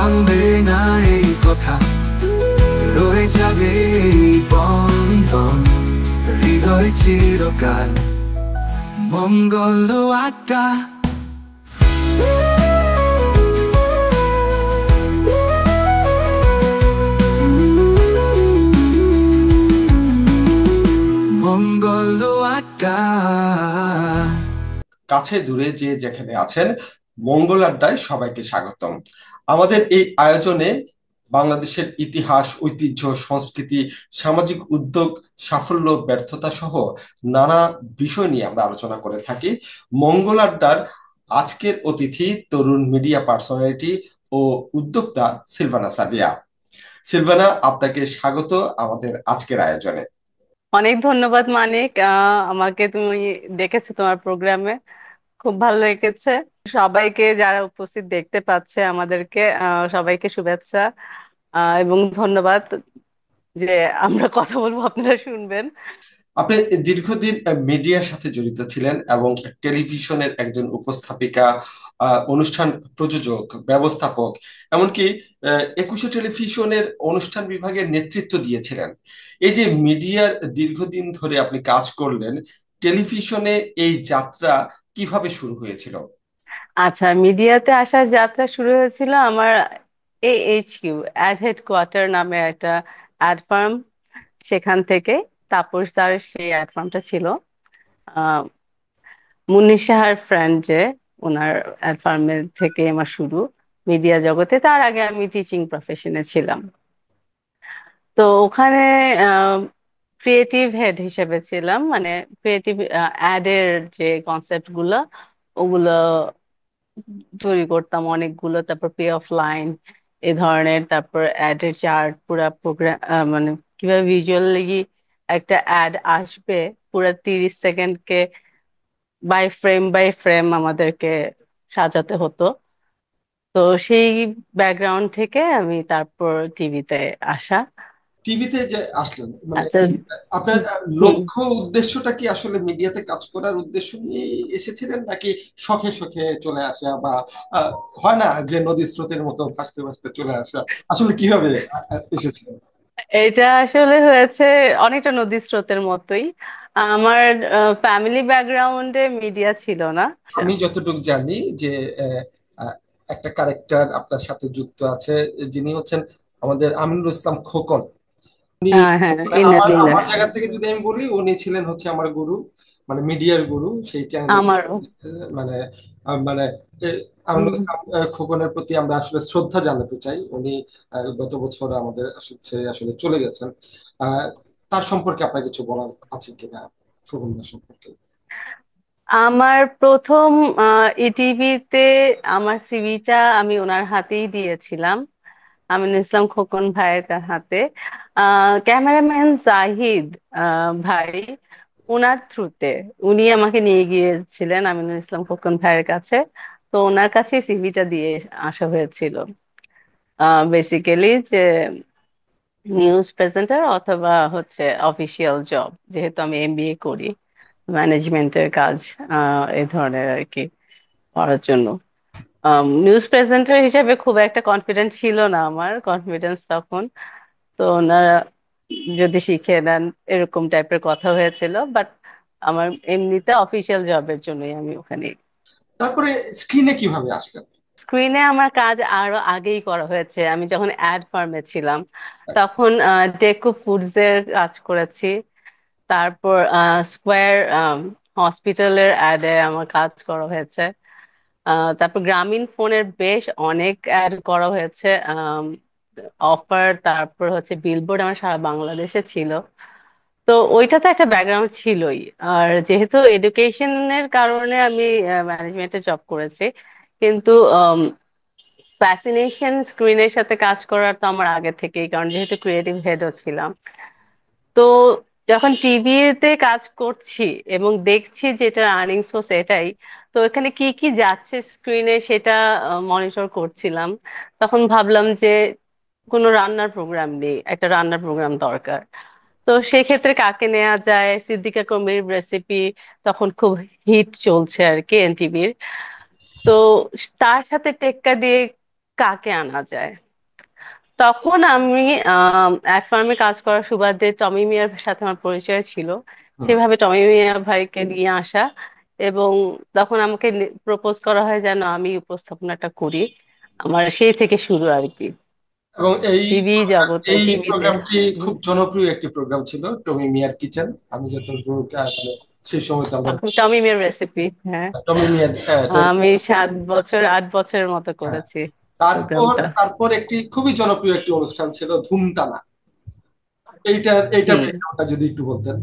থামবে না এই কথা, রয়ে যাবে এই বন্ধন হৃদয় চিরকাল। মঙ্গল আড্ডা। মঙ্গল আড্ডা। কাছে দূরে যে যেখানে আছেন, মঙ্গল আড্ডায় সবাইকে স্বাগতম। আমাদের এই আয়োজনে বাংলাদেশের ইতিহাস, ঐতিহ্য, সংস্কৃতি, সামাজিক উদ্যোগ, সাফল্য, ব্যর্থতা সহ নানা বিষয় নিয়ে আমরা আলোচনা করে থাকি। মঙ্গল আড্ডার আজকের অতিথি তরুণ মিডিয়া পার্সোনালিটি ও উদ্যোক্তা সিলভানা সাদিয়া। সিলভানা, আপনাকে স্বাগত আমাদের আজকের আয়োজনে। অনেক ধন্যবাদ মানিক, আমাকে তুমি ডেকেছো তোমার প্রোগ্রামে। খুব ভালো লেগেছে। সবাইকে যারা উপস্থিত দেখতে পাচ্ছে আমাদেরকে, সবাইকে শুভেচ্ছা এবং ধন্যবাদ যে আমরা কথা বলবো, আপনারা শুনবেন। আপনি দীর্ঘদিন মিডিয়ার সাথে জড়িত ছিলেন এবং টেলিভিশনের একজন উপস্থাপিকা, অনুষ্ঠান প্রযোজক, ব্যবস্থাপক, এমনকি একুশে টেলিভিশনের অনুষ্ঠান বিভাগের নেতৃত্ব দিয়েছিলেন। এই যে মিডিয়ার দীর্ঘদিন ধরে আপনি কাজ করলেন, টেলিভিশনে এই যাত্রা কিভাবে শুরু হয়েছিল? আচ্ছা, মিডিয়াতে আসার যাত্রা শুরু হয়েছিল আমার AHQ, অ্যাড হেডকোয়ার্টার নামে একটা অ্যাড ফার্ম, সেখান থেকে। তাপসদার সেই অ্যাড ফার্মটা ছিল। আহ মুন্নি সাহার ফ্রেন্ড যে, ওনার অ্যাড ফার্মের থেকে আমার শুরু মিডিয়া জগতে। তার আগে আমি টিচিং প্রফেশনে ছিলাম। তো ওখানে ক্রিয়েটিভ হেড হিসেবে ছিলাম, মানে ক্রিয়েটিভ অ্যাডের যে কনসেপ্ট গুলো, ওগুলো তৈরি করতাম অনেকগুলো। তারপর পে অফ লাইন এ ধরনের, তারপর অ্যাডের চার্ট, পুরা প্রোগ্রাম, মানে কিভাবে ভিজুয়ালি একটা অ্যাড আসবে, পুরা 30 সেকেন্ডকে বাই ফ্রেম আমাদেরকে সাজাতে হতো। তো সেই ব্যাকগ্রাউন্ড থেকে আমি তারপর টিভিতে আসা। টিভিতে যে আসলেন, মানে আচ্ছা। আপনার হুম। লক্ষ্য উদ্দেশ্যটা কি আসলে মিডিয়াতে কাজ করার উদ্দেশ্য নিয়ে এসেছিলেন, নাকি শখে শখে চলে আসা, বা আহ, হয় না যে নদী স্রোতের মতো ভাসতে ভাসতে চলে আসা? আসলে কিভাবে এসেছিলেন? এটা আসলে হয়েছে অনেকটা নদী স্রোতের মতোই। আমার ফ্যামিলি ব্যাকগ্রাউন্ডে মিডিয়া ছিল না। আমি যতটুকু জানি যে আহ, আহ, একটা ক্যারেক্টার আপনার সাথে যুক্ত আছে, যিনি হচ্ছেন আমাদের আমিনুল ইসলাম খোকন। উনি, হ্যাঁ, হ্যাঁ, মানে আমার ইনাদিল্লাহ। আমার জায়গা থেকে যদি আমি বলি, উনি ছিলেন হচ্ছে আমার গুরু, মানে মিডিয়ার গুরু সেই চ্যানেলে। আমারও। মানে মানে আমিনুল ইসলাম খোকনের প্রতি আমরা আসলে শ্রদ্ধা জানাতে চাই। উনি গত বছর আমাদের ছেড়ে আসলে চলে গেছেন। আহ, তার সম্পর্কে আপনার কিছু বলার আছে কিনা, খোকনদার সম্পর্কে? আমার প্রথম ইটিভিতে আমার সিভিটা আমি ওনার হাতেই দিয়েছিলাম, আমিনুল ইসলাম খোকন ভাইয়ের হাতে। ক্যামেরাম্যান জাহিদ ভাই, ওনার থ্রুতে উনি আমাকে নিয়ে গিয়েছিলেন আমিনুল ইসলাম খোকন ভাইয়ের কাছে। তো ওনার কাছে সিভিটা দিয়ে আসা হয়েছিল, বেসিক্যালি যে নিউজ প্রেজেন্টার অথবা হচ্ছে অফিসিয়াল জব, যেহেতু আমি MBA করি, ম্যানেজমেন্টের কাজ এই ধরনের আর কি করার জন্য। নিউজ প্রেজেন্টার হিসেবে খুব একটা কনফিডেন্ট ছিল না আমার, কনফিডেন্স তখন। তো ওনারা যদি শিখে নেন এরকম টাইপের কথা হয়েছিল, বাট আমার এমনিতে অফিসিয়াল জবের জন্যই আমি ওখানে। তারপরে স্ক্রিনে কিভাবে আসলেন? স্ক্রিনে আমার কাজ আরো আগেই করা হয়েছে। আমি যখন অ্যাড ফার্মে ছিলাম তখন ডেকো ফুডস এর কাজ করেছি। তারপর স্কোয়ার হসপিটালের অ্যাডে আমার কাজ করা হয়েছে। তারপর গ্রামীণ ফোনের বেশ অনেক অ্যাড করা হয়েছে, অফার, তারপর হচ্ছে বিলবোর্ড, আমার সারা বাংলাদেশে ছিল। তো ওইটাতে একটা ব্যাকগ্রাউন্ড ছিলই। আর যেহেতু এডুকেশনের কারণে আমি ম্যানেজমেন্টে জব করেছি, কিন্তু ফ্যাসিনেশন স্ক্রিনের সাথে কাজ করার তো আমার আগে থেকেই, কারণ যেহেতু ক্রিয়েটিভ হেডও ছিলাম। তো যখন টিভিতে কাজ করছি এবং দেখছি যেটা আর্নিং সোর্স এটাই, তো এখানে কি কি যাচ্ছে স্ক্রিনে সেটা মনিটর করছিলাম। তখন ভাবলাম যে কোনো রান্নার প্রোগ্রাম নেই, একটা রান্নার প্রোগ্রাম দরকার। তো সেক্ষেত্রে কাকে নেওয়া যায়, সিদ্দিকা কবির রেসিপি তখন খুব হিট চলছে আর কি এনটিভির। তো তার সাথে টেক্কা দিয়ে কাকে আনা যায়। তখন আমি অ্যাড ফার্মে কাজ করার সুবাদে টমি মিয়ার সাথে আমার পরিচয় ছিল। হুম। সেভাবে টমি মিয়া ভাইকে নিয়ে আসা, এবং তখন আমাকে প্রপোজ করা হয় যেন আমি উপস্থাপনাটা করি। আমার সেই থেকে শুরু আর কি, এবং টিভি জগতে, এই টিভিতে। প্রোগ্রামটি খুব জনপ্রিয় একটি প্রোগ্রাম ছিল, টমি মিয়ার কিচেন। আমি যতটুকু মানে সেই সময় তো আমরা টমি মিয়ার রেসিপি, হ্যাঁ। টমি মিয়ার, হ্যাঁ, আমি 7 বছর 8 বছরের মতো হ্যাঁ। করেছি তারপর প্রোগ্রামটা। তারপর একটি খুবই জনপ্রিয় একটি অনুষ্ঠান ছিল ধুমতানা। এইটার হুম। ব্যাপারটা যদি একটু বলতেন।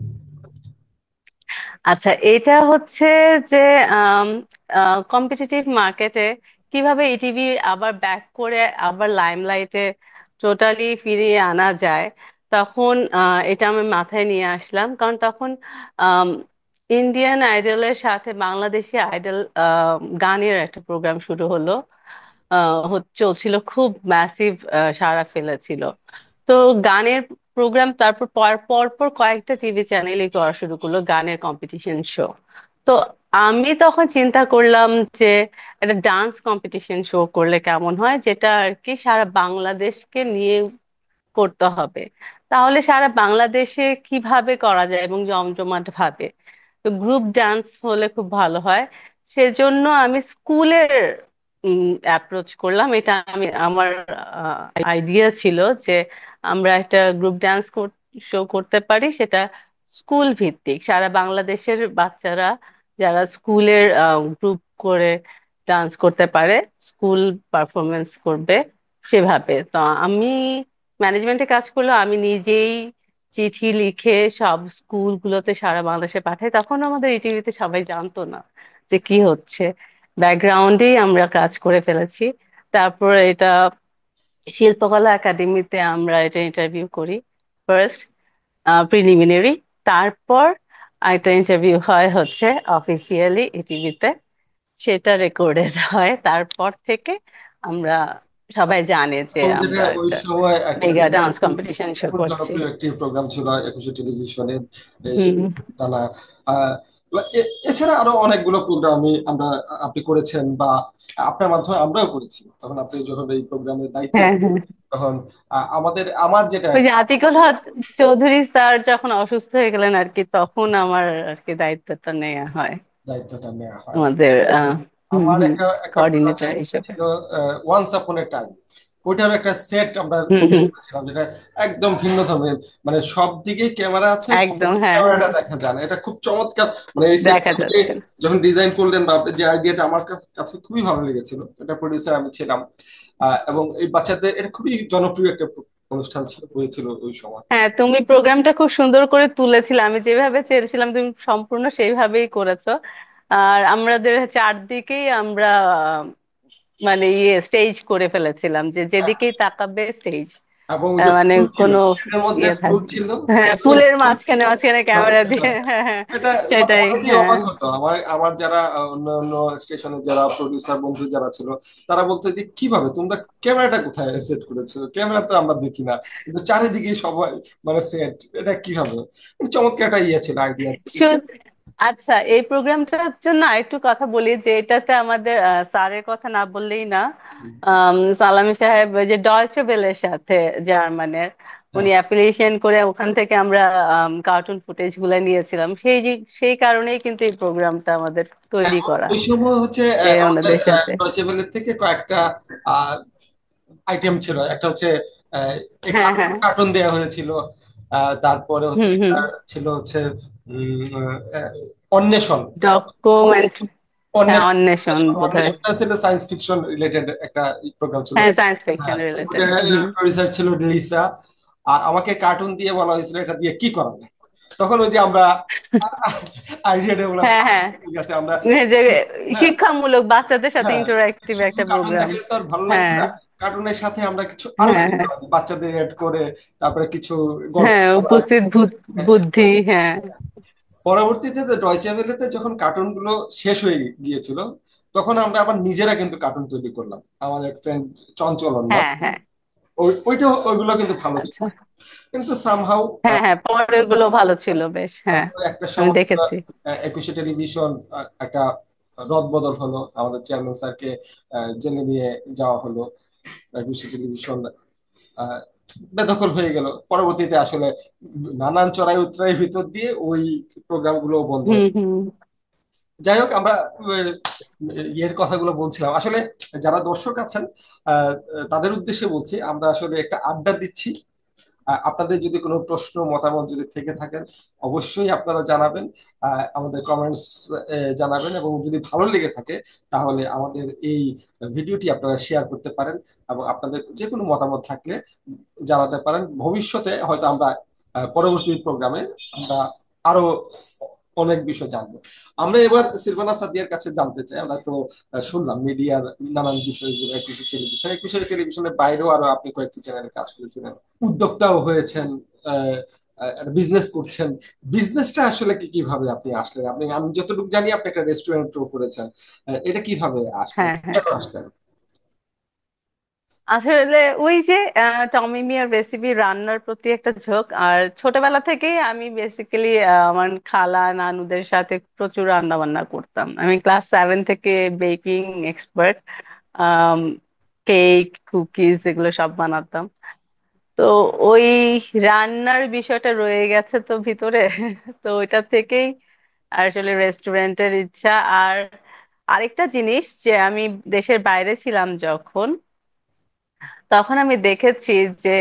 আচ্ছা, এটা হচ্ছে যে কম্পিটিটিভ মার্কেটে কিভাবে ইটিভি আবার ব্যাক করে আবার লাইমলাইটে টোটালি ফিরিয়ে আনা যায়, তখন এটা আমি মাথায় নিয়ে আসলাম। কারণ তখন ইন্ডিয়ান আইডলের সাথে বাংলাদেশি আইডল গানের একটা প্রোগ্রাম শুরু হলো। চলছিল, খুব ম্যাসিভ সাড়া ফেলেছিল। তো গানের প্রোগ্রাম, তারপর পর পর পর কয়েকটা টিভি চ্যানেলই করা শুরু করলো গানের কম্পিটিশন শো। তো আমি তখন চিন্তা করলাম যে একটা ডান্স কম্পিটিশন শো করলে কেমন হয়, যেটা আর কি সারা বাংলাদেশকে নিয়ে করতে হবে। তাহলে সারা বাংলাদেশে কিভাবে করা যায় এবং জমজমাট ভাবে, তো গ্রুপ ডান্স হলে খুব ভালো হয়। সেজন্য আমি স্কুলের অ্যাপ্রোচ করলাম। এটা আমি আমার আইডিয়া ছিল যে আমরা একটা গ্রুপ ডান্স শো করতে পারি, সেটা স্কুল ভিত্তিক, সারা বাংলাদেশের বাচ্চারা যারা স্কুলের গ্রুপ করে ডান্স করতে পারে, স্কুল পারফরমেন্স করবে সেভাবে। তো আমি ম্যানেজমেন্টে কাজ করলে আমি নিজেই চিঠি লিখে সব স্কুলগুলোতে সারা বাংলাদেশে পাঠাই। তখন আমাদের ইটিভিতে সবাই জানতো না যে কি হচ্ছে, ব্যাকগ্রাউন্ডেই আমরা কাজ করে ফেলেছি। তারপর এটা শিল্পকলা একাডেমিতে আমরা এটা ইন্টারভিউ করি ফার্স্ট, প্রিলিমিনারি। তারপর একটা ইন্টারভিউ হয় হচ্ছে অফিসিয়ালি ইটিভিতে, সেটা রেকর্ডেড হয়। তারপর থেকে আমরা, সবাই জানে যে এবং যেটা আমরা ওই একটা সময় একটা মেগা ডান্স কম্পিটিশন শো খুব করছি। জনপ্রিয় একটি প্রোগ্রাম ছিল একুশে টেলিভিশনের, হুম। জানা। আহ, এছাড়া আরো অনেকগুলো প্রোগ্রাম আমরা আপনি করেছেন, বা আপনার মাধ্যমে আমরাও করেছি। তখন আপনি যখন এই প্রোগ্রামের দায়িত্বে হ্যাঁ, ছিলেন, হ্যাঁ। তখন আমার যেটা ওই যে আতিকুল হক চৌধুরী স্যার যখন অসুস্থ হয়ে গেলেন আর কি, তখন আমার আর কি দায়িত্বটা নেওয়া হয় দায়িত্বটা নেওয়া হয়, আমাদের হুম আমার হুম একটা প্রোগ্রাম কোঅর্ডিনেটর হিসেবে। ছিল ওয়ান্স আপন এ টাইম। ওইটার একটা সেট আমরা হুম, তৈরি হুম। করেছিলাম, যেটা একদম ভিন্ন ধরনের, মানে সব দিকেই ক্যামেরা আছে, একদম, হ্যাঁ, ক্যামেরাটা হ্যাঁ। দেখা যায় না। এটা খুব চমৎকার, মানে এই সেটটা দেখা আপনি যাচ্ছে। যখন ডিজাইন করলেন, বা আপনি যে আইডিয়াটা, আমার কাছে কাছে খুবই ভালো লেগেছিল। এটা প্রডিউসার আমি ছিলাম। এবং এই বাচ্চাদের এটা খুবই জনপ্রিয় একটা অনুষ্ঠান ছিল, হয়েছিল ওই সময়। হ্যাঁ, তুমি প্রোগ্রামটা খুব সুন্দর করে তুলেছিলে, আমি যেভাবে চেয়েছিলাম তুমি সম্পূর্ণ সেইভাবেই করেছো। আর আমাদের চারদিকেই আমরা মানে ইয়ে স্টেজ করে ফেলেছিলাম, যে যেদিকেই তাকাবে স্টেজ, এবং ওই যে মানে ফুল ছিল, কোনো স্ক্রিনের মধ্যে ইয়ে ফুল থাকবে। ছিল, হ্যাঁ, ফুলের মাঝখানে মাঝখানে ক্যামেরা মাঝখানে দিয়ে, আছে। হ্যাঁ, হ্যাঁ। এটা মানে সেটাই, অনেকেই হ্যাঁ। অবাক হতো। আমার আমার যারা অন্য অন্য স্টেশনের যারা প্রডিউসার বন্ধু যারা ছিল, তারা বলতো যে কিভাবে তোমরা ক্যামেরাটা কোথায় সেট করেছো, ক্যামেরা তো আমরা দেখি না, কিন্তু চারিদিকে সবাই মানে সেট, এটা কিভাবে। চমৎকার একটা ইয়ে ছিল, আইডিয়া ছিল। শু- আচ্ছা, এই প্রোগ্রামটার জন্য আরেকটু কথা বলি, যে এটাতে আমাদের স্যারের কথা না বললেই না। সালামি সাহেব ওই যে ডয়চে বেলের সাথে, জার্মানের, উনি হ্যাঁ, অ্যাফিলিয়েশন করে ওখান থেকে আমরা কার্টুন ফুটেজ গুলা নিয়েছিলাম। সেই কারণেই কিন্তু এই প্রোগ্রামটা আমাদের হ্যাঁ, তৈরি করা, ওই সময় হচ্ছে যে আমাদের ওনাদের সাথে। ডয়চে ভেলে থেকে কয়েকটা আইটেম ছিল। একটা হচ্ছে হ্যাঁ, হ্যাঁ। কার্টুন দেওয়া হয়েছিল। তারপরে হচ্ছে হুম, হুম। একটা ছিল হচ্ছে অন্বেষণ। ডকুমেন্ট। হ্যাঁ, অন্বেষণ অন্বেষণ বোধহয়। অন্বেষণটা ছিল সায়েন্স ফিকশন রিলেটেড একটা প্রোগ্রাম ছিল। হ্যাঁ, সায়েন্স ফিকশন হ্যাঁ, রিলেটেড। হুম। প্রডিউসার ছিল লিসা। আর আমাকে কার্টুন দিয়ে বলা হয়েছিল এটা দিয়ে কি করা যায়। তখন ওই যে আমরা আইডিয়া ডেভেলপ, হ্যাঁ, হ্যাঁ। ঠিক আছে আমরা, এই যে হ্যাঁ, শিক্ষামূলক, বাচ্চাদের সাথে হ্যাঁ, ইন্টারঅ্যাক্টিভ শুধু একটা কার্টুন প্রোগ্রাম। দেখালে তো আর ভালো লাগবে হ্যাঁ, না। কার্টুনের সাথে আমরা কিছু আরো হ্যাঁ, কিছু হ্যাঁ। করা যায়। বাচ্চাদের এড করে, তারপরে কিছু গল্প হ্যাঁ, বলা। উপস্থিত বুদ্ধি, হ্যাঁ। পরবর্তীতে ডয়চে ভেলেতে যখন কার্টুন গুলো শেষ হয়ে গিয়েছিল, তখন আমরা আবার নিজেরা কিন্তু কার্টুন তৈরি করলাম, আমাদের ফ্রেন্ড চঞ্চল অর্ণব। হ্যাঁ, হ্যাঁ। ওইগুলো কিন্তু ভালো ছিল। আচ্ছা। কিন্তু সামহাউ হ্যাঁ, হ্যাঁ, পরের গুলো ভালো ছিল বেশ, হ্যাঁ। একটা আমি সময় দেখেছি। একুশে টেলিভিশন একটা রদবদল হলো, আমাদের চেয়ারম্যান স্যারকে জেলে নিয়ে যাওয়া হলো। একুশে টেলিভিশন আহ, বেদখল হয়ে গেল। পরবর্তীতে আসলে নানান চড়াই উতরাইয়ের ভিতর দিয়ে ওই প্রোগ্রামগুলো বন্ধ হুম হয়ে। হুম। যাই হোক, আমরা ইয়ের কথাগুলো বলছিলাম আসলে, যারা দর্শক আছেন আহ, তাদের উদ্দেশ্যে বলছি, আমরা আসলে একটা আড্ডা দিচ্ছি। আপনাদের যদি কোনো প্রশ্ন মতামত যদি থেকে থাকেন, অবশ্যই আপনারা জানাবেন, আমাদের কমেন্টস জানাবেন, এবং যদি ভালো লেগে থাকে তাহলে আমাদের এই ভিডিওটি আপনারা শেয়ার করতে পারেন, এবং আপনাদের যে কোনো মতামত থাকলে জানাতে পারেন। ভবিষ্যতে হয়তো আমরা পরবর্তী প্রোগ্রামে আমরা আরো অনেক বিষয় জানবো। আমরা এবার সিলভানা সাদিয়ার কাছে জানতে চাই, আমরা তো শুনলাম মিডিয়ার নানান বিষয়গুলো, একুশে টেলিভিশনের বাইরেও আরো আপনি কয়েকটি চ্যানেলে কাজ করেছিলেন, উদ্যোক্তাও হয়েছেন, বিজনেস করছেন। বিজনেসটা আসলে কি, কিভাবে আপনি আসলেন? আপনি, আমি যতটুকু জানি আপনি একটা রেস্টুরেন্টও করেছেন। এটা কিভাবে আসলেন, হ্যাঁ হ্যাঁ। কেন আসলেন? আসলে ওই যে টমি মিয়ার রেসিপি রান্নার প্রতি একটা ঝোঁক, আর ছোটবেলা থেকেই আমি বেসিক্যালি আমার খালা নানুদের সাথে প্রচুর রান্না বান্না করতাম। আমি ক্লাস 7 থেকে বেকিং এক্সপার্ট। কেক কুকিজ এগুলো সব বানাতাম। তো ওই রান্নার বিষয়টা রয়ে গেছে তো ভিতরে। তো ওইটা থেকেই আসলে রেস্টুরেন্টের ইচ্ছা। আর আরেকটা জিনিস যে আমি দেশের বাইরে ছিলাম যখন, তখন আমি দেখেছি যে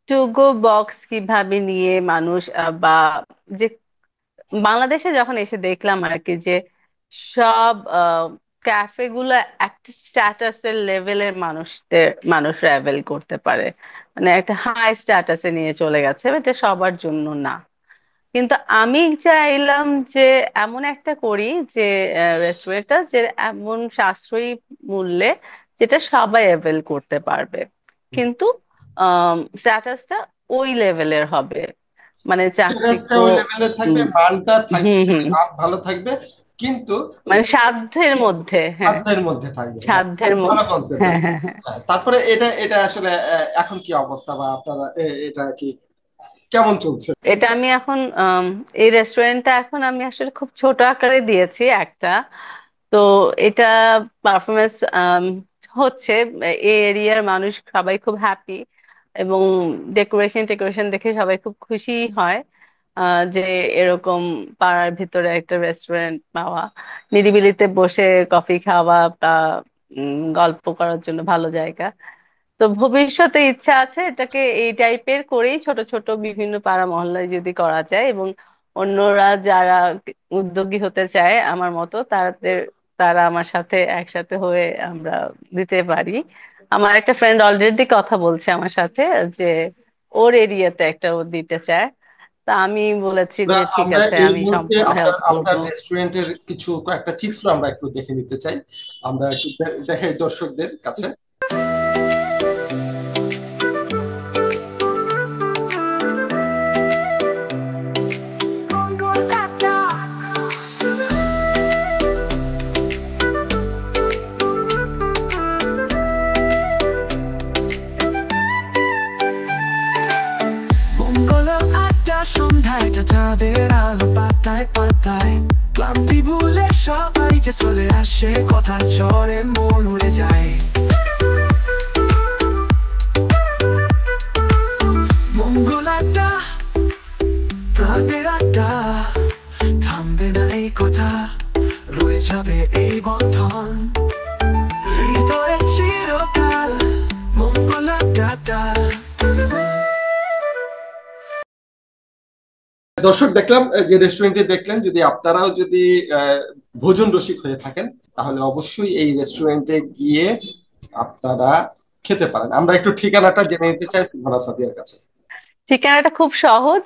টু গো বক্স কিভাবে নিয়ে মানুষ বা যে বাংলাদেশে যখন এসে দেখলাম আর কি, যে সব ক্যাফে গুলো একটা স্ট্যাটাসের লেভেলের মানুষরা অ্যাভেল করতে পারে, মানে একটা হাই স্ট্যাটাসে নিয়ে চলে গেছে, এটা সবার জন্য না। কিন্তু আমি চাইলাম যে এমন একটা করি যে রেস্টুরেন্টটা যে এমন সাশ্রয়ী মূল্যে যেটা সবাই অ্যাভেল করতে পারবে, কিন্তু স্ট্যাটাসটা ওই লেভেলের হবে, মানে চাকচিক্য। টেস্টটা ওই লেভেলে থাকবে, হুম মানটা হুম থাকবে, হুম। স্বাদ ভালো থাকবে, কিন্তু ওই মানে সাধ্যের মধ্যে, হ্যাঁ। খাদ্যের মধ্যে থাকবে। হ্যাঁ, সাধ্যের খুব ভালো মধ্যে, কনসেপ্ট। হ্যাঁ হ্যাঁ হ্যাঁ। তারপরে এটা এটা আসলে এখন কি অবস্থা, বা আপনারা এটা কি কেমন চলছে? এটা আমি এখন এই রেস্টুরেন্টটা এখন আমি আসলে খুব ছোট আকারে দিয়েছি একটা। তো এটা পারফরমেন্স হচ্ছে, এই এরিয়ার মানুষ সবাই খুব হ্যাপি, এবং ডেকোরেশন টেকোরেশন দেখে সবাই খুব খুশি হয় যে এরকম পাড়ার ভিতরে একটা রেস্টুরেন্ট পাওয়া, নিরিবিলিতে বসে কফি খাওয়া বা গল্প করার জন্য ভালো জায়গা। তো ভবিষ্যতে ইচ্ছা আছে এটাকে এই টাইপের করেই ছোট ছোট বিভিন্ন পাড়া মহল্লায় যদি করা যায়, এবং অন্যরা যারা উদ্যোগী হতে চায় আমার মতো তারা আমার সাথে একসাথে হয়ে আমরা দিতে পারি। আমার একটা ফ্রেন্ড অলরেডি কথা বলছে আমার সাথে যে ওর এরিয়াতে একটা ও দিতে চায়। তা আমি বলেছি আমরা যে ঠিক আমরা আছে, এই আমি মুহূর্তে সম্পূর্ণ আপনার হেল্প করব। আপনার রেস্টুরেন্টের কিছু কয়েকটা চিত্র আমরা একটু দেখে নিতে চাই। আমরা একটু দেখাই দর্শকদের কাছে। মঙ্গল আড্ডা সন্ধ্যায়, চাঁদের আলো পাতায় পাতায়, ক্লান্তি ভুলে সবাই যে চলে আসে, কথার চরে মন উড়ে যায়। মঙ্গল আড্ডা, প্রাণের আড্ডা, থামবে না এই কথা, রয়ে যাবে এই বন্ধন হৃদয়ে চিরকাল। মঙ্গল আড্ডা। দর্শক, দেখলাম যে রেস্টুরেন্টে দেখলেন, যদি আপনারাও যদি আহ, ভোজন রসিক হয়ে থাকেন তাহলে অবশ্যই এই রেস্টুরেন্টে গিয়ে আপনারা খেতে পারেন। আমরা একটু ঠিকানাটা জেনে নিতে চাই সিলভানা সাদিয়ার কাছে। ঠিকানাটা খুব সহজ,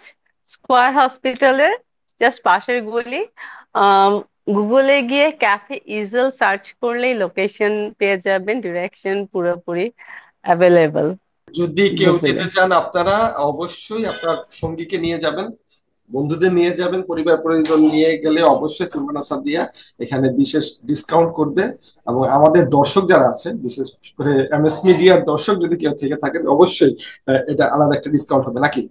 স্কোয়ার হসপিটালের জাস্ট পাশের গলি। আম, গুগলে গিয়ে ক্যাফে ইজল সার্চ করলেই লোকেশন পেয়ে যাবেন, ডিরেকশন পুরোপুরি অ্যাভেলেবল যদি কেউ গুগলে। যেতে চান, আপনারা অবশ্যই আপনার সঙ্গীকে নিয়ে যাবেন, বন্ধুদের নিয়ে যাবেন, পরিবার পরিজন নিয়ে গেলে অবশ্যই সিলভানা সাদিয়া এখানে বিশেষ ডিসকাউন্ট করবে। এবং আমাদের দর্শক যারা আছে, বিশেষ করে এমএস মিডিয়ার দর্শক যদি কেউ থেকে থাকেন, অবশ্যই এটা আলাদা একটা ডিসকাউন্ট হবে নাকি?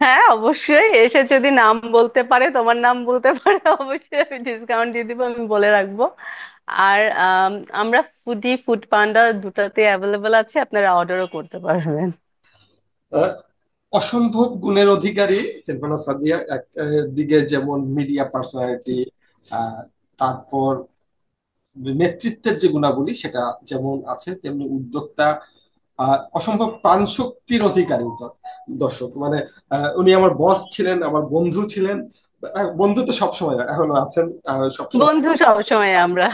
হ্যাঁ অবশ্যই, এসে যদি নাম বলতে পারে, তোমার নাম বলতে পারে, অবশ্যই আমি ডিসকাউন্ট দিয়ে দিব, আমি বলে রাখবো। আর আমরা ফুড পান্ডা দুটাতে অ্যাভেলেবল আছে, আপনারা অর্ডারও করতে পারবেন। আহ, অসম্ভব গুণের অধিকারী সিলভানা সাদিয়া, দিকে যেমন মিডিয়া পার্সোনালিটি, তারপর নেতৃত্বের যে গুণাবলী সেটা যেমন আছে, তেমনি উদ্যোক্তা, অসম্ভব প্রাণশক্তির অধিকারী দর্শক। মানে উনি আমার বস ছিলেন, আমার বন্ধু ছিলেন। বন্ধু তো সবসময় এখনো আছেন, সবসময় বন্ধু সবসময় আমরা,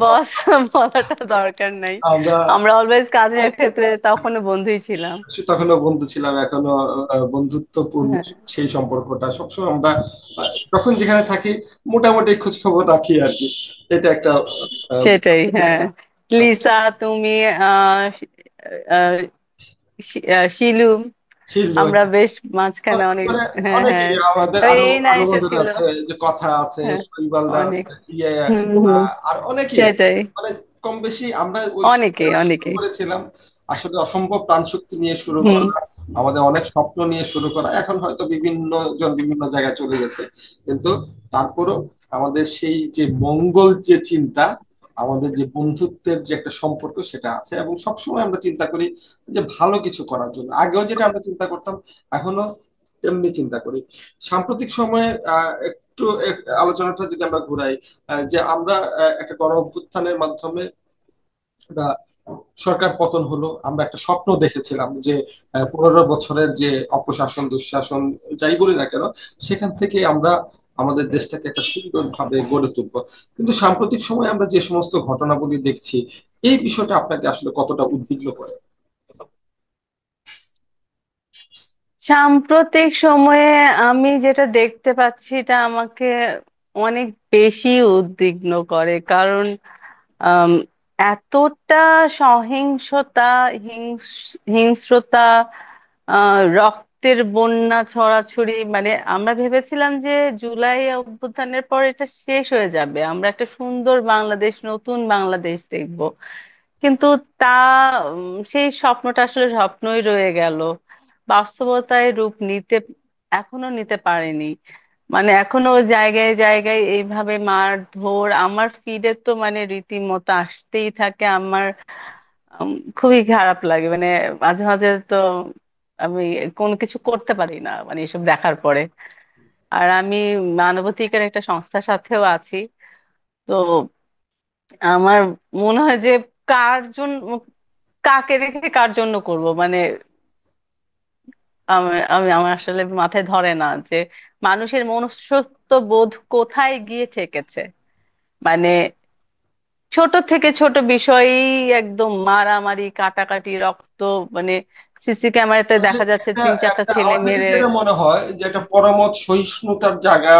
বস বলাটা দরকার নাই, আমরা আমরা অলওয়েজ কাজের ক্ষেত্রে তখনও বন্ধুই ছিলাম। তখনও বন্ধু ছিলাম, এখনো বন্ধুত্বপূর্ণ হ্যাঁ, সেই সম্পর্কটা সবসময় আমরা যখন যেখানে থাকি মোটামুটি খোঁজ খবর রাখি আর কি। এটা একটা আহ, সেটাই। হ্যাঁ, লিসা, তুমি, আহ শি- আহ, শিলু, ছিল। আমরা বেশ মাঝখানে অনেক, মানে হ্যাঁ হ্যাঁ, অনেকেই আমাদের ওই আরো এরিনা আরো বন্ধুরা এসেছিল। আছে, যে কথা আছে, হ্যাঁ, শৈবালদা অনেক। আছে, ইয়ে, হুম হুম, আর অনেকেই সেটাই, মানে কম বেশি আমরা ওই সময় অনেকেই যারা শুরু অনেকেই। করেছিলাম আসলে অসম্ভব প্রাণশক্তি নিয়ে শুরু হুম। করা, আমাদের অনেক স্বপ্ন নিয়ে শুরু করা। এখন হয়তো বিভিন্ন জন বিভিন্ন জায়গায় চলে গেছে, কিন্তু তারপরও আমাদের সেই যে মঙ্গল যে চিন্তা, আমাদের যে বন্ধুত্বের যে একটা সম্পর্ক সেটা আছে, এবং সবসময় আমরা চিন্তা করি যে ভালো কিছু করার জন্য। আগেও যেটা আমরা চিন্তা করতাম এখনো তেমনি চিন্তা করি। সাম্প্রতিক সময়ে একটু আলোচনাটা যদি আমরা ঘুরাই, যে আমরা একটা গণ অভ্যুত্থানের মাধ্যমে একটা সরকার পতন হলো, আমরা একটা স্বপ্ন দেখেছিলাম যে 15 বছরের যে অপশাসন দুঃশাসন যাই বলি না কেন, সেখান থেকে আমরা আমাদের দেশটাকে একটা সুন্দরভাবে গড়ে তুলবো। কিন্তু সাম্প্রতিক সময়ে আমরা যে সমস্ত ঘটনাবলী দেখছি, এই বিষয়টা আপনাকে আসলে কতটা উদ্বিগ্ন করে? সাম্প্রতিক সময়ে আমি যেটা দেখতে পাচ্ছি এটা আমাকে অনেক বেশি উদ্বিগ্ন করে, কারণ আম, এতটা সহিংসতা, হিংস্রতা, রক্তের বন্যা ছড়াছড়ি, মানে আমরা ভেবেছিলাম যে জুলাই অভ্যুত্থানের পর এটা শেষ হয়ে যাবে, আমরা একটা সুন্দর বাংলাদেশ, নতুন বাংলাদেশ দেখব। কিন্তু তা সেই স্বপ্নটা আসলে স্বপ্নই রয়ে গেল, বাস্তবতায় রূপ নিতে এখনো নিতে পারেনি। মানে এখনো জায়গায় জায়গায় এইভাবে মারধর আমার ফিডে তো মানে রীতিমতো আসতেই থাকে আমার। খুবই খারাপ লাগে, মানে মাঝে মাঝে তো আমি কোনো কিছু করতে পারি না মানে এসব দেখার পরে। আর আমি মানবাধিকার একটা সংস্থার সাথেও আছি, তো আমার মনে হয় যে কার জন্য, কাকে রেখে কার জন্য করব, মানে আমার আসলে মাথায় ধরে না যে মানুষের মনুষ্যত্ব বোধ কোথায় গিয়ে ঠেকেছে। মানে ছোট থেকে ছোট বিষয়েই একদম মারামারি, কাটাকাটি, রক্ত, মানে সিসি ক্যামেরাতে আসলে দেখা যাচ্ছে এটা তিন চারটা একটা ছেলে আমার কাছে মেরে। যেটা মনে হয় যে একটা পরমত সহিষ্ণুতার জায়গা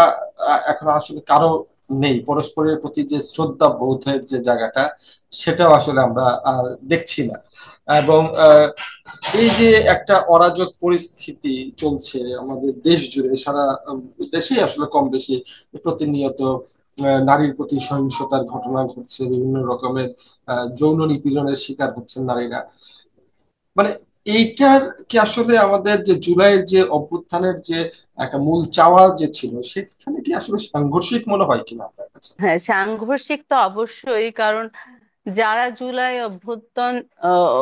এখন আসলে কারো নেই। পরস্পরের প্রতি যে শ্রদ্ধা বোধের যে জায়গাটা, সেটাও আসলে আমরা দেখছি না। এবং এই যে একটা অরাজক পরিস্থিতি চলছে আমাদের দেশ জুড়ে, সারা দেশেই আসলে কম বেশি প্রতিনিয়ত নারীর প্রতি সহিংসতার ঘটনা ঘটছে, বিভিন্ন রকমের যৌন নিপীড়নের শিকার হচ্ছেন নারীরা। মানে এইটার কি আসলে আমাদের যে জুলাইয়ের যে অভ্যুত্থানের যে একটা মূল চাওয়া যে ছিল, সেখানে কি আসলে সাংঘর্ষিক মনে হয় কিনা আপনার কাছে? হ্যাঁ, সাংঘর্ষিক তো অবশ্যই, কারণ যারা জুলাই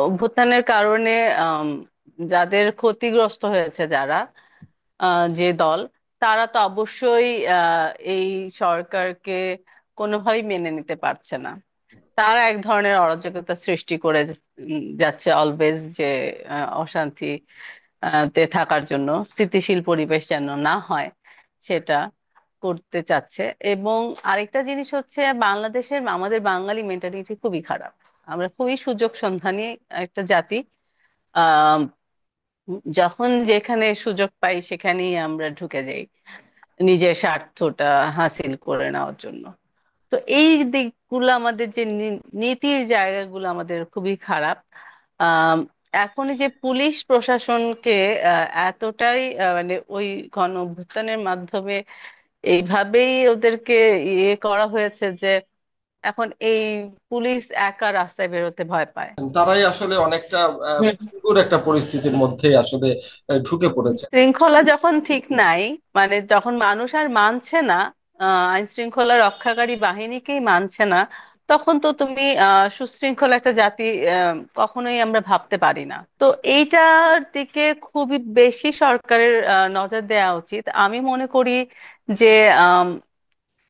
অভ্যুত্থানের কারণে আম, যাদের ক্ষতিগ্রস্ত হয়েছে, যারা যে দল, তারা তো অবশ্যই এই সরকারকে কোনোভাবেই মেনে নিতে পারছে না। তারা এক ধরনের অরাজকতা সৃষ্টি করে যাচ্ছে অলওয়েজ, যে অশান্তি তে থাকার জন্য, স্থিতিশীল পরিবেশ যেন না হয় সেটা করতে চাচ্ছে। এবং আরেকটা জিনিস হচ্ছে, বাংলাদেশের আমাদের বাঙালি মেন্টালিটি খুবই খারাপ, আমরা খুবই সুযোগ সন্ধানী একটা জাতি। আহ যখন যেখানে সুযোগ পাই সেখানেই আমরা ঢুকে যাই নিজের স্বার্থটা হাসিল করে নেওয়ার জন্য। তো এই দিকগুলো আমাদের যে নীতির জায়গাগুলো আমাদের খুবই খারাপ। আম, এখন এই যে পুলিশ প্রশাসনকে এতটাই মানে ওই গণ অভ্যুত্থানের মাধ্যমে এইভাবেই ওদেরকে ইয়ে করা হয়েছে যে এখন এই পুলিশ একা রাস্তায় বেরোতে ভয় পায়। তারাই আসলে অনেকটা ভঙ্গুর একটা পরিস্থিতির মধ্যে আসলে ঢুকে পড়েছে। শৃঙ্খলা যখন ঠিক নাই, মানে যখন মানুষ আর মানছে না আইন শৃঙ্খলা রক্ষাকারী বাহিনীকেই মানছে না, তখন তো তুমি সুশৃঙ্খল একটা জাতি কখনোই আমরা ভাবতে পারি না। তো এইটার দিকে খুবই বেশি সরকারের নজর দেওয়া উচিত আমি মনে করি। যে আম,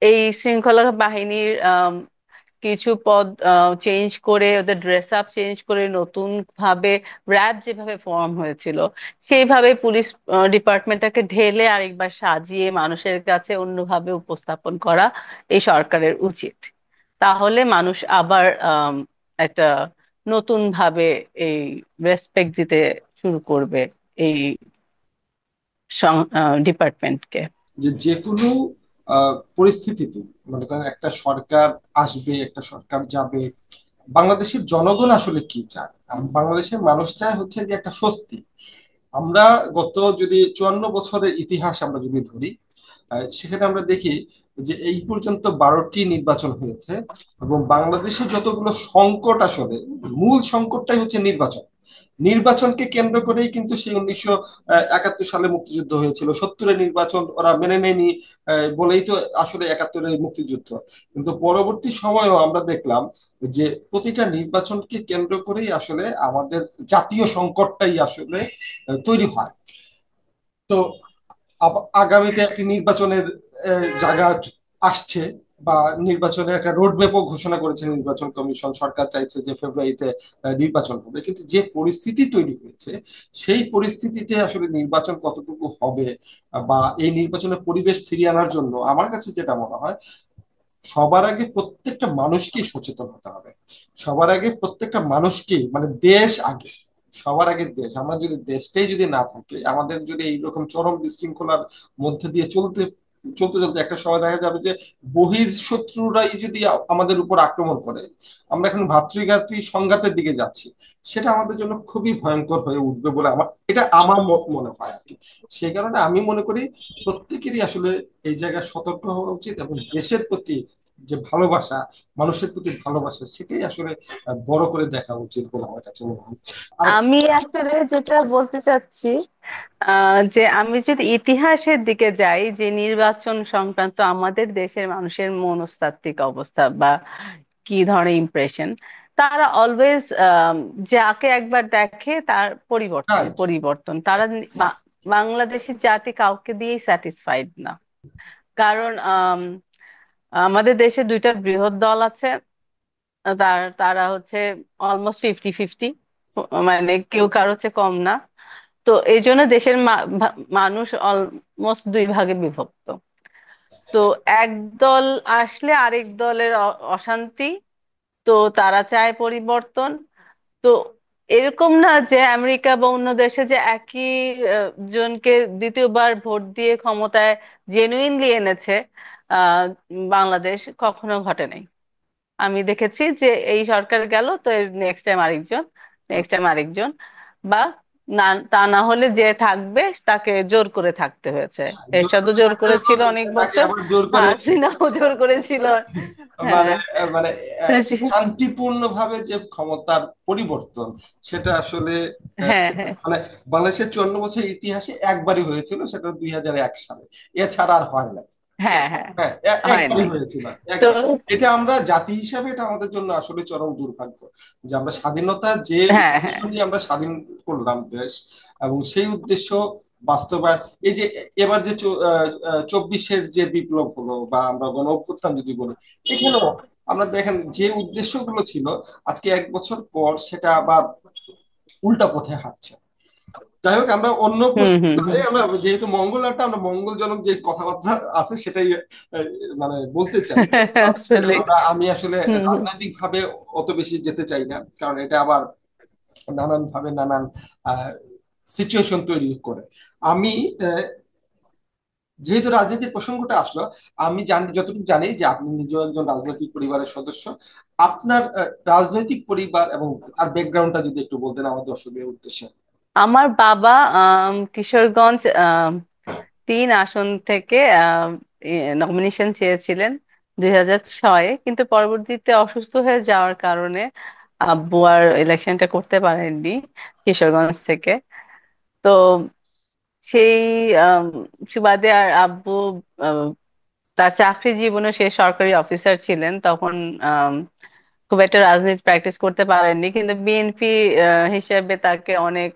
এই শৃঙ্খলা বাহিনীর কিছু পদ চেঞ্জ করে, ওদের ড্রেস আপ চেঞ্জ করে, নতুন ভাবে র্যাব যেভাবে ফর্ম হয়েছিল সেইভাবে পুলিশ ডিপার্টমেন্টটাকে ঢেলে আরেকবার সাজিয়ে মানুষের কাছে অন্যভাবে উপস্থাপন করা এই সরকারের উচিত। তাহলে মানুষ আবার একটা নতুন ভাবে এই রেসপেক্ট দিতে শুরু করবে এই ডিপার্টমেন্টকে। যে যে কোনো পরিস্থিতিতে, মনে করেন একটা সরকার আসবে, একটা সরকার যাবে, বাংলাদেশের জনগণ আসলে কি চায়? বাংলাদেশের মানুষ চায় হচ্ছে যে একটা স্বস্তি। আমরা গত যদি 54 বছরের ইতিহাস আমরা যদি ধরি, সেখানে আমরা দেখি যে এই পর্যন্ত 12টি নির্বাচন হয়েছে, এবং বাংলাদেশে যতগুলো সংকট, আসলে মূল সংকটটাই হচ্ছে নির্বাচন। নির্বাচনকে কেন্দ্র করেই কিন্তু সেই 1971 সালে মুক্তিযুদ্ধ হয়েছিল। 70-এর নির্বাচন ওরা মেনে নেয়নি বলেই তো আসলে 71-এর মুক্তিযুদ্ধ। কিন্তু পরবর্তী সময়েও আমরা দেখলাম যে প্রতিটা নির্বাচনকে কেন্দ্র করেই আসলে আমাদের জাতীয় সংকটটাই আসলে তৈরি হয়। তো আগামীতে একটি নির্বাচনের জায়গা আসছে, বা নির্বাচনের একটা রোডম্যাপও ঘোষণা করেছে নির্বাচন কমিশন। সরকার চাইছে যে ফেব্রুয়ারিতে নির্বাচন হবে, কিন্তু যে পরিস্থিতি তৈরি হয়েছে সেই পরিস্থিতিতে আসলে নির্বাচন কতটুকু হবে, বা এই নির্বাচনের পরিবেশ ফিরিয়ে আনার জন্য আমার কাছে যেটা মনে হয়, সবার আগে প্রত্যেকটা মানুষকেই সচেতন হতে হবে। সবার আগে প্রত্যেকটা মানুষকেই, মানে দেশ আগে, সবার আগে দেশ। আমরা যদি দেশটাই যদি না থাকে, আমাদের যদি এইরকম চরম বিশৃঙ্খলার মধ্যে দিয়ে চলতে চলতে চলতে একটা সময় দেখা যাবে যে বহির শত্রুরাই যদি আমাদের উপর আক্রমণ করে, আমরা এখন ভাতৃঘাতী সংঘাতের দিকে যাচ্ছি, সেটা আমাদের জন্য খুবই ভয়ঙ্কর হয়ে উঠবে বলে আমার মত মনে হয় আর কি। সেই কারণে আমি মনে করি প্রত্যেকেরই আসলে এই জায়গায় সতর্ক হওয়া উচিত, এবং দেশের প্রতি যে ভালোবাসা, মানুষের প্রতি ভালোবাসা, সেটাই আসলে বড় করে দেখা উচিত বলে আমার কাছে মনে হয়। আর আমি আসলে যেটা বলতে চাচ্ছি, যে আমি যদি ইতিহাসের দিকে যাই, যে নির্বাচন সংক্রান্ত আমাদের দেশের মানুষের মনস্তাত্ত্বিক অবস্থা বা কি ধরনের ইমপ্রেশন, তারা অলওয়েজ যাকে একবার দেখে তার পরিবর্তন রাইট। পরিবর্তন। তারা বাংলাদেশি জাতি কাউকে দিয়েই স্যাটিসফাইড না। কারণ আমাদের দেশে দুইটা বৃহৎ দল আছে। তারা হচ্ছে অলমোস্ট 50-50, মানে কেউ কারো চেয়ে কম না। তো এই জন্য দেশের মানুষ অলমোস্ট দুই ভাগে বিভক্ত। তো এক দল আসলে আরেক দলের অশান্তি, তো তারা চায় পরিবর্তন। তো এরকম না যে আমেরিকা বা অন্য দেশে যে একই জনকে দ্বিতীয়বার ভোট দিয়ে ক্ষমতায় জেনুইনলি এনেছে, আহ বাংলাদেশ কখনো ঘটে নাই। আমি দেখেছি যে এই সরকার গেল, তো নেক্সট টাইম আরেকজন, নেক্সট টাইম আরেকজন, বা না, তা না হলে যে থাকবে তাকে জোর করে থাকতে হয়েছে। জোর এরশাদও করে জোর থাকতে করেছিল হবে, অনেক তাকে বছর, আবার জোর করে, হাসিনাও জোর করেছিল। মানে হ্যাঁ। মানে শান্তিপূর্ণ ভাবে যে ক্ষমতার পরিবর্তন, সেটা আসলে হ্যাঁ, হ্যাঁ, মানে বাংলাদেশের 54 বছরের ইতিহাসে একবারই হয়েছিল, সেটা 2001 সালে। এছাড়া আর হয় না। হ্যাঁ, হ্যাঁ, হ্যাঁ, হয় একবারই নাই। হয়েছিল, তো একবার। এটা আমরা জাতি হিসাবে, এটা আমাদের জন্য আসলে চরম দুর্ভাগ্য যে আমরা স্বাধীনতা, যে হ্যাঁ, উদ্দেশ্য হ্যাঁ, নিয়ে আমরা স্বাধীন করলাম দেশ, এবং সেই উদ্দেশ্য বাস্তবায়ন, এই যে এবার যে 24-এর যে বিপ্লব হলো, বা আমরা গণ অভ্যুত্থান যদি বলি, এখানেও আমরা দেখেন যে উদ্দেশ্যগুলো ছিল, আজকে 1 বছর পর সেটা আবার উল্টা পথে হাঁটছে। যাই হোক, আমরা অন্য হুম, প্রশ্ন, হুম, হুম। আমরা যেহেতু মঙ্গলারটা, আমরা মঙ্গলজনক যে কথাবার্তা আছে সেটাই মানে বলতে চাই। আসলে। আমি আসলে হুম, হুম। রাজনৈতিক ভাবে অত বেশি যেতে চাই না, কারণ এটা আবার নানান ভাবে নানান সিচুয়েশন তৈরি করে। আমি আহ, যেহেতু রাজনীতির প্রসঙ্গটা আসলো, আমি জানি, যতটুকু জানি যে আপনি নিজেও একজন রাজনৈতিক পরিবারের সদস্য। আপনার রাজনৈতিক পরিবার এবং তার ব্যাকগ্রাউন্ডটা যদি একটু বলতেন আমার দর্শকদের উদ্দেশ্যে। আমার বাবা কিশোরগঞ্জ 3 আসন থেকে নমিনেশন চেয়েছিলেন 2006-এ, কিন্তু পরবর্তীতে অসুস্থ হয়ে যাওয়ার কারণে আব্বু আর ইলেকশনটা করতে পারেননি কিশোরগঞ্জ থেকে। তো সেই সুবাদে আর আব্বু তার চাকরি জীবনে সে সরকারি অফিসার ছিলেন তখন। আম, খুব একটা রাজনীতি প্র্যাকটিস করতে পারেননি, কিন্তু বিএনপি হিসেবে তাকে অনেক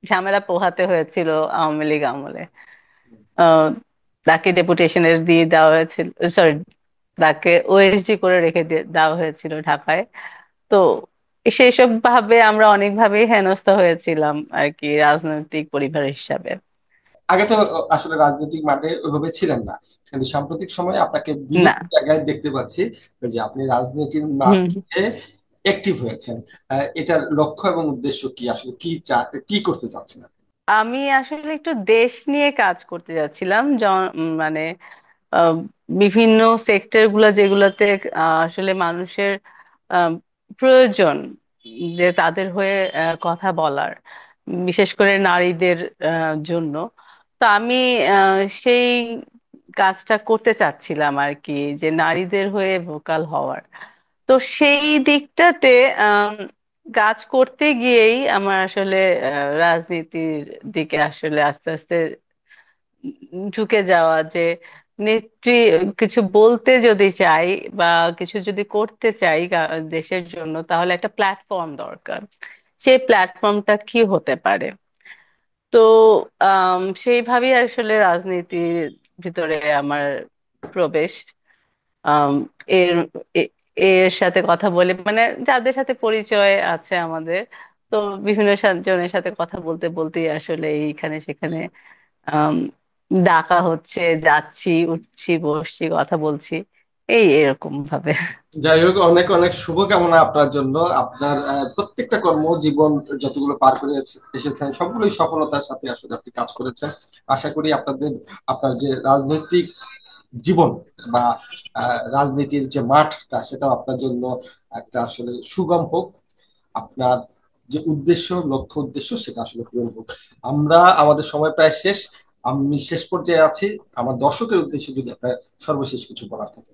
ঝামেলা পোহাতে হয়েছিল আওয়ামী লীগ আমলে। আহ, তাকে ডেপুটেশনের দিয়ে দেওয়া হয়েছিল, সরি, তাকে ওএসডি করে রেখে দেওয়া হয়েছিল ঢাকায়। তো সেই সব ভাবে আমরা অনেকভাবেই হেনস্থা হয়েছিলাম আর কি, রাজনৈতিক পরিবার হিসাবে। আগে তো আসলে রাজনৈতিক মাঠে ওইভাবে ছিলেন না, কিন্তু সাম্প্রতিক সময়ে আপনাকে না। বিভিন্ন জায়গায় দেখতে পাচ্ছি যে আপনি রাজনীতির হুম। মাঠে অ্যাক্টিভ হয়েছেন। এটার লক্ষ্য এবং উদ্দেশ্য কি, আসলে কি করতে চাচ্ছেন আপনি? আমি আসলে একটু দেশ নিয়ে কাজ করতে যাচ্ছিলাম, মানে আহ, বিভিন্ন সেক্টর গুলা যেগুলাতে আসলে মানুষের আহ, প্রয়োজন, যে তাদের হয়ে কথা বলার, বিশেষ করে নারীদের জন্য। তো আমি সেই কাজটা করতে চাচ্ছিলাম আর কি, যে নারীদের হয়ে ভোকাল হওয়ার। তো সেই দিকটাতে আম, কাজ করতে গিয়েই আমার আসলে রাজনীতির দিকে আসলে আস্তে আস্তে ঢুকে যাওয়া, যে নেত্রী কিছু বলতে যদি চাই বা কিছু যদি করতে চাই দেশের জন্য, তাহলে একটা প্ল্যাটফর্ম দরকার। সেই প্ল্যাটফর্মটা কি হতে পারে? তো সেইভাবেই আসলে রাজনীতির ভিতরে আমার প্রবেশ। আম, এর এ- এর সাথে কথা বলে, মানে যাদের সাথে পরিচয় আছে আমাদের, তো বিভিন্ন জনের সাথে কথা বলতে বলতেই আসলে এইখানে সেখানে আম, ডাকা হচ্ছে, যাচ্ছি, উঠছি, বসছি, কথা বলছি, এরকম ভাবে। যাই হোক, অনেক অনেক শুভকামনা আপনার জন্য। আপনার প্রত্যেকটা কর্মজীবন যতগুলো পার করে এসেছেন সবগুলোই সফলতার সাথে আসলে আপনি কাজ করেছেন। আশা করি আপনার যে রাজনৈতিক জীবন বা রাজনীতির যে মাঠটা সেটাও আপনার জন্য একটা আসলে সুগম হোক। আপনার যে লক্ষ্য উদ্দেশ্য সেটা আসলে পূরণ হোক। আমরা আমাদের সময় প্রায় শেষ, আমি শেষ পর্যায়ে আছি। আমার দর্শকের উদ্দেশ্যে যদি আপনার সর্বশেষ কিছু বলার থাকে।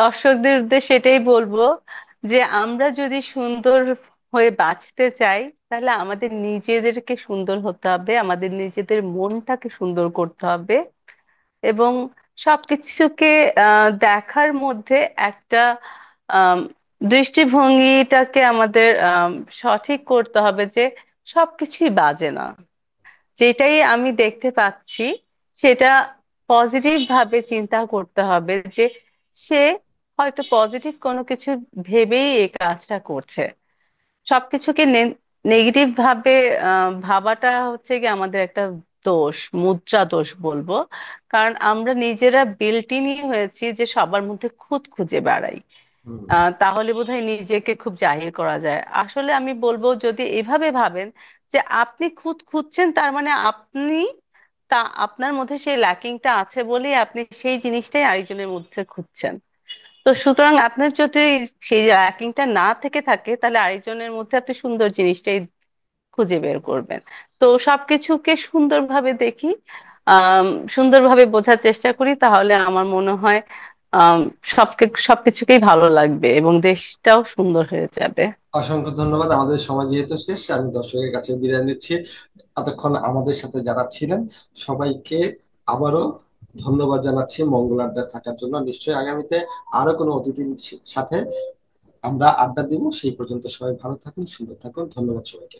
দর্শকদের উদ্দেশ্যে এটাই বলবো, যে আমরা যদি সুন্দর হয়ে বাঁচতে চাই, তাহলে আমাদের নিজেদেরকে সুন্দর হতে হবে, আমাদের নিজেদের মনটাকে সুন্দর করতে হবে, এবং সবকিছুকে দেখার মধ্যে একটা আম, দৃষ্টিভঙ্গিটাকে আমাদের সঠিক করতে হবে, যে সবকিছুই বাজে না। যেটাই আমি দেখতে পাচ্ছি সেটা পজিটিভ ভাবে চিন্তা করতে হবে, যে সে হয়তো পজিটিভ কোনো কিছু ভেবেই এই কাজটা করছে। সবকিছুকে নেগেটিভ ভাবে ভাবাটা হচ্ছে কি আমাদের একটা দোষ, মুদ্রা দোষ বলবো। কারণ আমরা নিজেরা বিল্ট-ইনই হয়েছি যে সবার মধ্যে খুঁত খুঁজে বেড়াই। হুম। তাহলে বোধহয় নিজেকে খুব জাহির করা যায়। আসলে আমি বলবো, যদি এভাবে ভাবেন যে আপনি খুঁত খুঁজছেন, তার মানে আপনি, তা আপনার মধ্যে সেই ল্যাকিংটা আছে বলেই আপনি সেই জিনিসটাই আরেকজনের মধ্যে খুঁজছেন। তো সুতরাং আপনার যদি সেই র্যাকিংটা না থেকে থাকে, তাহলে আরেকজনের মধ্যে আপনি সুন্দর জিনিসটাই খুঁজে বের করবেন। তো সবকিছুকে সুন্দরভাবে দেখি, আহ সুন্দরভাবে বোঝার চেষ্টা করি, তাহলে আমার মনে হয় আহ সবকিছুকেই ভালো লাগবে এবং দেশটাও সুন্দর হয়ে যাবে। অসংখ্য ধন্যবাদ। আমাদের সময় যেহেতু শেষ, আমি দর্শকের কাছে বিদায় নিচ্ছি। এতক্ষণ আমাদের সাথে যারা ছিলেন সবাইকে আবারও ধন্যবাদ জানাচ্ছি মঙ্গল আড্ডা থাকার জন্য। নিশ্চয়ই আগামীতে আরো কোনো অতিথির সাথে আমরা আড্ডা দিব। সেই পর্যন্ত সবাই ভালো থাকুন, সুন্দর থাকুন। ধন্যবাদ সবাইকে।